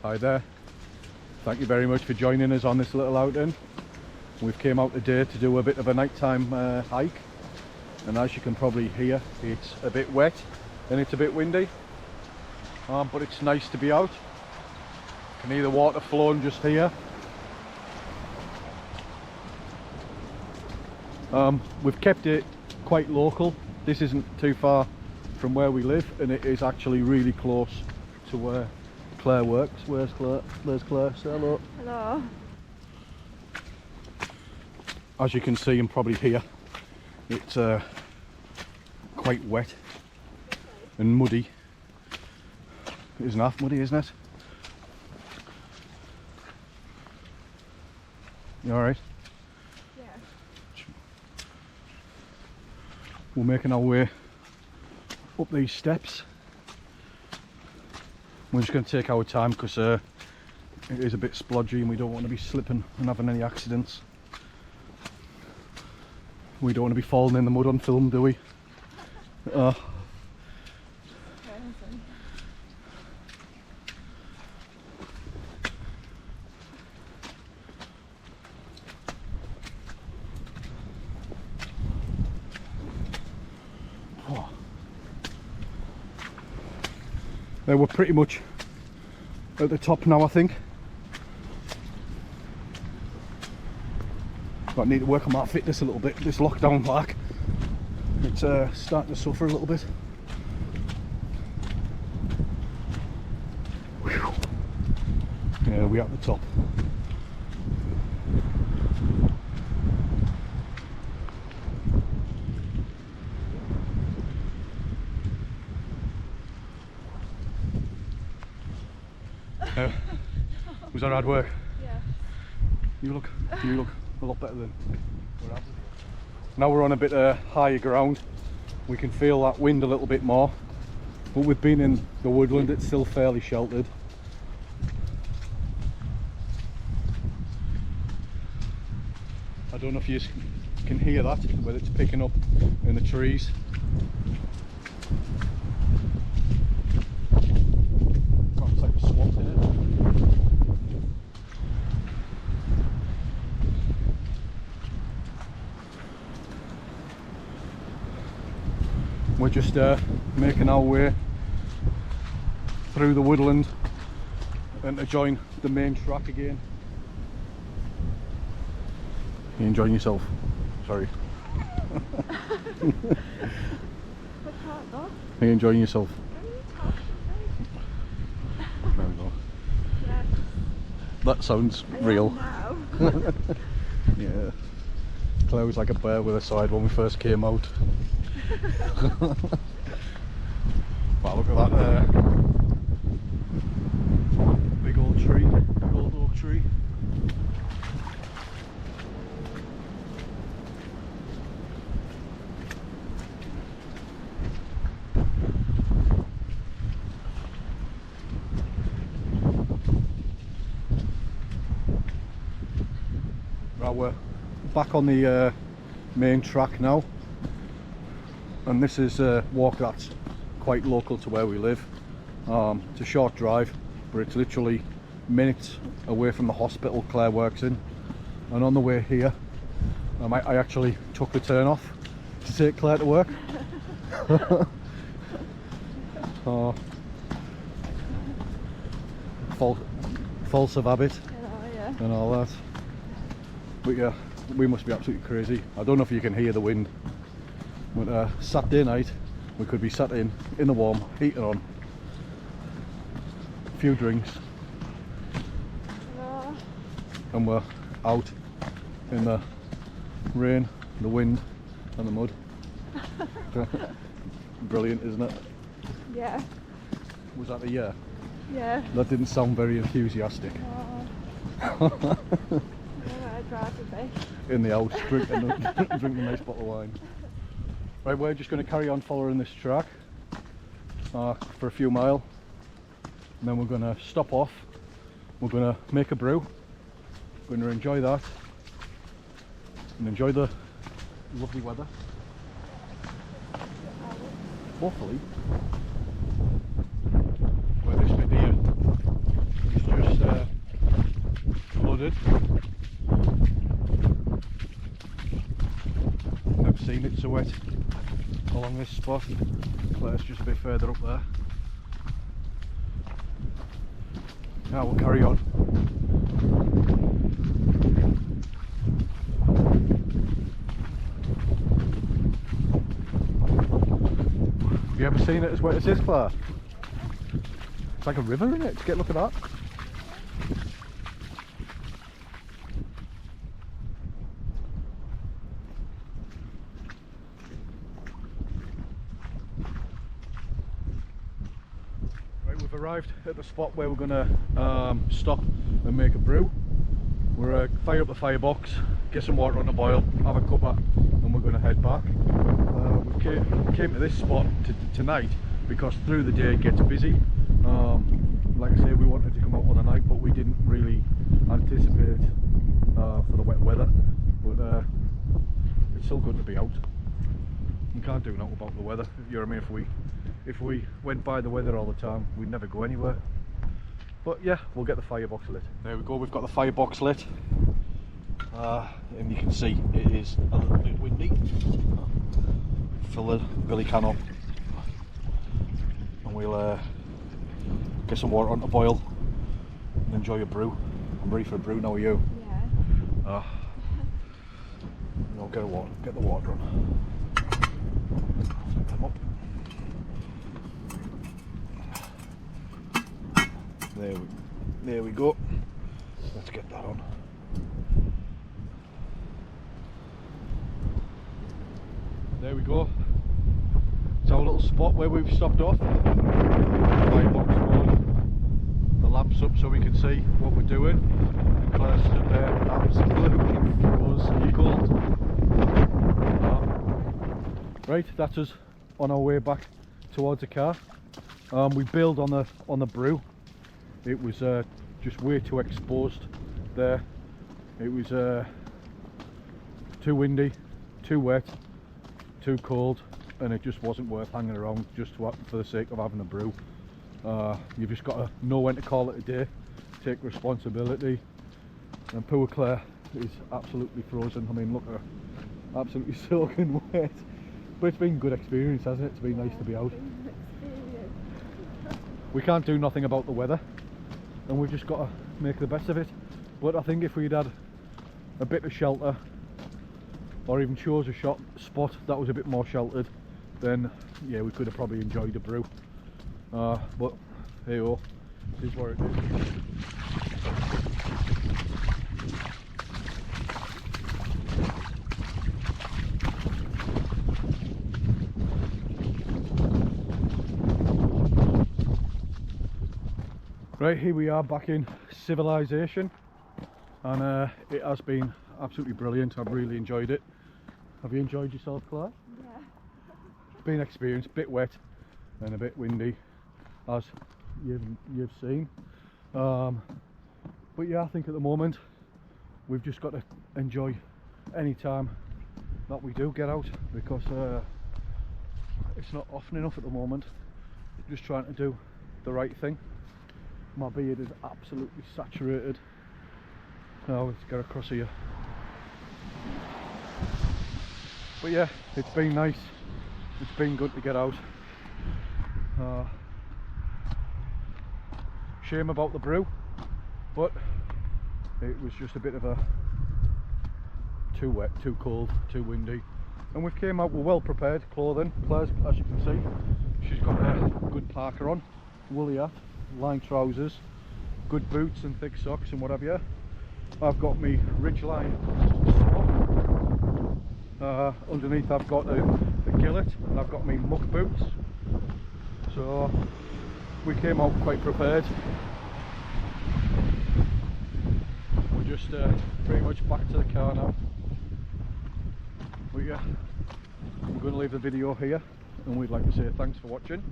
Hi there. Thank you very much for joining us on this little outing. We've came out today to do a bit of a nighttime hike, and as you can probably hear, it's a bit wet and it's a bit windy, but it's nice to be out. You can hear the water flowing just here. We've kept it quite local. This isn't too far from where we live, and it is actually really close to where Claire works. Where's Claire? There's Claire. Say hello. Hello. As you can see and probably hear, it's quite wet and muddy. It isn't half muddy, isn't it? You alright? Yeah. We're making our way up these steps. We're just going to take our time because it is a bit splodgy and we don't want to be slipping and having any accidents. We don't want to be falling in the mud on film, do we? We're pretty much at the top now, I think. But I need to work on my fitness a little bit. This lockdown back, it's starting to suffer a little bit. Whew. Yeah, we're at the top. Was that hard work? Yeah. You look a lot better than we're at. Now we're on a bit higher ground. We can feel that wind a little bit more, but we've been in the woodland, it's still fairly sheltered. I don't know if you can hear that, whether it's picking up in the trees. It's like a swamp in it. We're just making our way through the woodland and to join the main track again. You enjoying yourself? Sorry. Are you enjoying yourself? There we go. Yeah. That sounds real. Yeah. Claire was like a bear with her side when we first came out. Wow, look at that big old tree, big old oak tree. Right, we're back on the main track now. And this is a walk that's quite local to where we live. It's a short drive, but it's literally minutes away from the hospital Claire works in. And on the way here, I actually took the turn off to take Claire to work. False of habit and all that. But yeah, we must be absolutely crazy. I don't know if you can hear the wind. But Saturday night we could be sat in the warm, heater on, a few drinks, and we're out in the rain, the wind and the mud. Brilliant, isn't it? Yeah. Was that a yeah? Yeah. That didn't sound very enthusiastic. In the house, drinking a nice bottle of wine. Right, we're just going to carry on following this track for a few miles, and then we're going to stop off. We're going to make a brew. We're going to enjoy that and enjoy the lovely weather. Hopefully, where this bit here is just frozen. Never seen it so wet along this spot. Claire's just a bit further up there. Now we'll carry on. Have you ever seen it as wet as this, Claire? It's like a river, isn't it? Look at that. Right, we've arrived at the spot where we're going to stop and make a brew. We're fire up the firebox, get some water on the boil, have a cuppa, and we're going to head back. We came to this spot tonight because through the day it gets busy. Like I say, we wanted to come out on the night, but we didn't really anticipate for the wet weather. But it's still good to be out. You can't do nothing about the weather. You know what I mean? If we went by the weather all the time, we'd never go anywhere. But yeah, we'll get the firebox lit. There we go, we've got the firebox lit. And you can see it is a little bit windy. Fill the billy can up. And we'll get some water on to boil and enjoy a brew. I'm ready for a brew, now are you? Yeah. Get the water on. Flip them up. There we go. Let's get that on. There we go. It's our little spot where we've stopped off. Firebox on. The lamp's up so we can see what we're doing. And Claire stood there absolutely froze. Are you cold? Right, that's us on our way back towards the car. We bailed on the brew. It was just way too exposed there. It was too windy, too wet, too cold, and it just wasn't worth hanging around just for the sake of having a brew. You've just got to know when to call it a day, take responsibility. And poor Claire is absolutely frozen. I mean, look at her, absolutely soaking wet. But it's been a good experience, hasn't it? It's been nice to be out. We can't do nothing about the weather, and we've just got to make the best of it. But I think if we'd had a bit of shelter, or even chose a spot that was a bit more sheltered, then yeah, we could have probably enjoyed a brew. But hey oh, this is where it is. Right, here we are back in civilization, and it has been absolutely brilliant. I've really enjoyed it. Have you enjoyed yourself, Claire? Yeah. It's been an experience, a bit wet and a bit windy, as you've seen. But yeah, I think at the moment we've just got to enjoy any time that we do get out, because it's not often enough at the moment. Just trying to do the right thing. My beard is absolutely saturated. Now let's get across here. But yeah, it's been nice. It's been good to get out. Shame about the brew, but it was just a bit of a too wet, too cold, too windy. And we've came out with well prepared clothing. Claire's, as you can see, she's got a good parka on, woolly hat, lined trousers, good boots and thick socks and whatever. Yeah, I've got me ridgeline smock. Underneath I've got a gillet, and I've got me muck boots. So we came out quite prepared. We're just pretty much back to the car now. But yeah, we're going to leave the video here, and we'd like to say thanks for watching.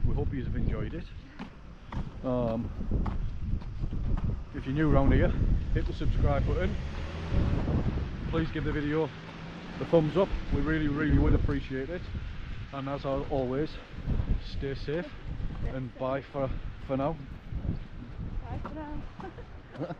We hope you have enjoyed it. If you're new around here, hit the subscribe button. Please give the video a thumbs up. We really would appreciate it. And as always, stay safe, and bye for now. Bye for now.